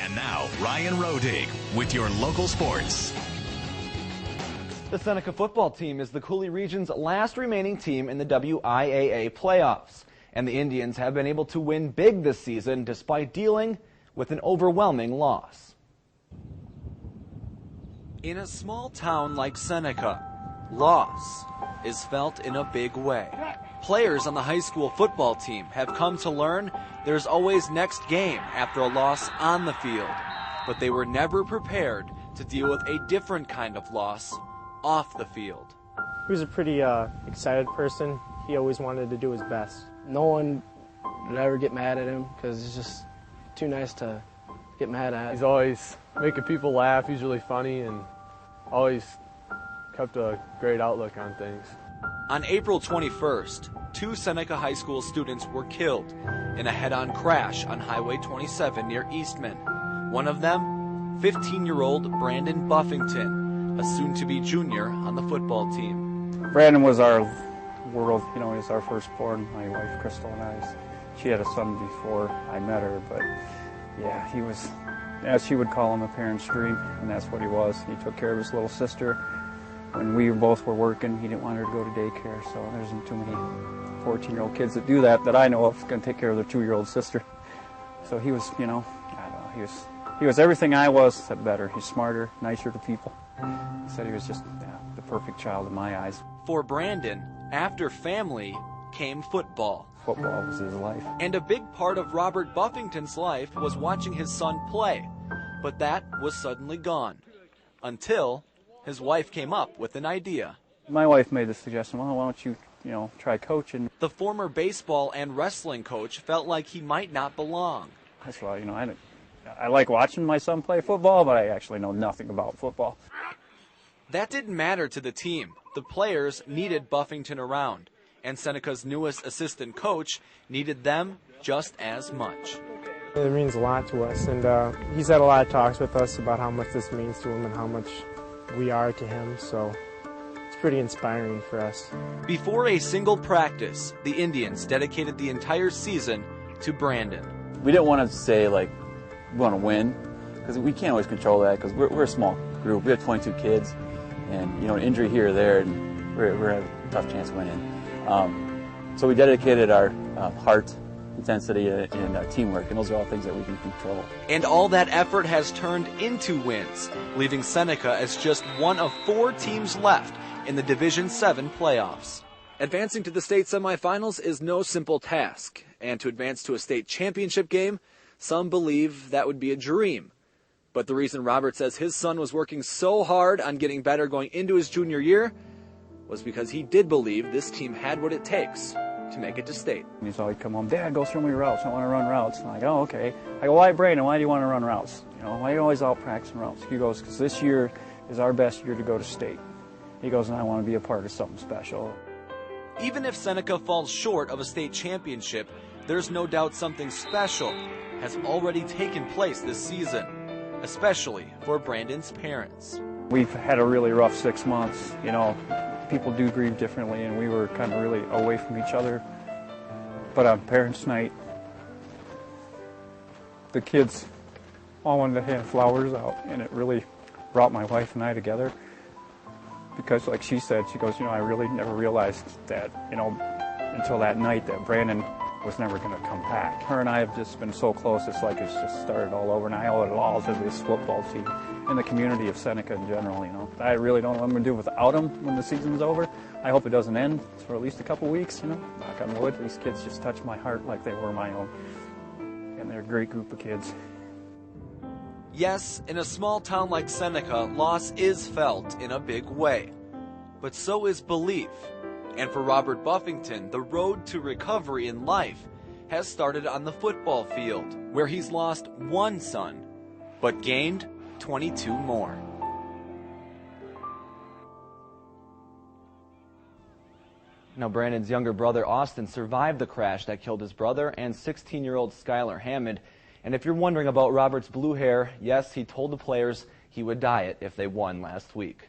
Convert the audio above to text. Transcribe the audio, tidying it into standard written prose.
And now, Ryan Rodig with your local sports. The Seneca football team is the Coulee region's last remaining team in the WIAA playoffs. And the Indians have been able to win big this season despite dealing with an overwhelming loss. In a small town like Seneca, loss is felt in a big way. Players on the high school football team have come to learn there's always next game after a loss on the field. But they were never prepared to deal with a different kind of loss off the field. He was a pretty excited person. He always wanted to do his best. No one would ever get mad at him because he's just too nice to get mad at. He's always making people laugh. He's really funny and always kept a great outlook on things. On April 21st, 2 Seneca High School students were killed in a head-on crash on Highway 27 near Eastman. One of them, 15-year-old Brandon Buffington, a soon-to-be junior on the football team. Brandon was our world, he was our firstborn, my wife Crystal and I. She had a son before I met her, but yeah, he was, as she would call him, a parent's dream, and that's what he was. He took care of his little sister. When we both were working, he didn't want her to go to daycare, so there isn't too many 14-year-old kids that do that I know of, going to take care of their 2-year-old sister. So he was, I don't know, he was everything I was, except better. He's smarter, nicer to people. He said he was just the perfect child in my eyes. For Brandon, after family came football. Football was his life. And a big part of Robert Buffington's life was watching his son play. But that was suddenly gone. Until his wife came up with an idea. My wife made the suggestion, well, why don't you, try coaching? The former baseball and wrestling coach felt like he might not belong. I said, well, I like watching my son play football, but I actually know nothing about football. That didn't matter to the team. The players needed Buffington around, and Seneca's newest assistant coach needed them just as much. It means a lot to us, and he's had a lot of talks with us about how much this means to him and how much we are to him, so it's pretty inspiring for us. Before a single practice, the Indians dedicated the entire season to Brandon. We didn't want to say, we want to win, because we can't always control that, because we're a small group. We have 22 kids, and, an injury here or there, and we're at a tough chance of winning. So we dedicated our heart, intensity, and teamwork, and those are all things that we can control. And all that effort has turned into wins, leaving Seneca as just one of 4 teams left in the Division 7 playoffs. Advancing to the state semifinals is no simple task, and to advance to a state championship game, some believe that would be a dream. But the reason Robert says his son was working so hard on getting better going into his junior year was because he did believe this team had what it takes to make it to state. He's always come home, Dad, go show me routes. I want to run routes. I'm like, oh, okay. I go, why, Brandon, why do you want to run routes? Why are you always out practicing routes? He goes, because this year is our best year to go to state. He goes, and I want to be a part of something special. Even if Seneca falls short of a state championship, there's no doubt something special has already taken place this season, especially for Brandon's parents. We've had a really rough 6 months. People do grieve differently, and we were kind of really away from each other. But on Parents' Night, the kids all wanted to hand flowers out, and it really brought my wife and I together. Because like she said, she goes, I really never realized that, until that night that Brandon was never going to come back. Her and I have just been so close, it's like it's just started all over, and I owe it all to this football team and the community of Seneca in general, I really don't know what I'm going to do without them when the season's over. I hope it doesn't end for at least a couple weeks, Knock on wood. These kids just touch my heart like they were my own. And they're a great group of kids. Yes, in a small town like Seneca, loss is felt in a big way. But so is belief. And for Robert Buffington, the road to recovery in life has started on the football field, where he's lost 1 son, but gained 22 more. Now, Brandon's younger brother, Austin, survived the crash that killed his brother and 16-year-old Skylar Hammond. And if you're wondering about Robert's blue hair, yes, he told the players he would dye it if they won last week.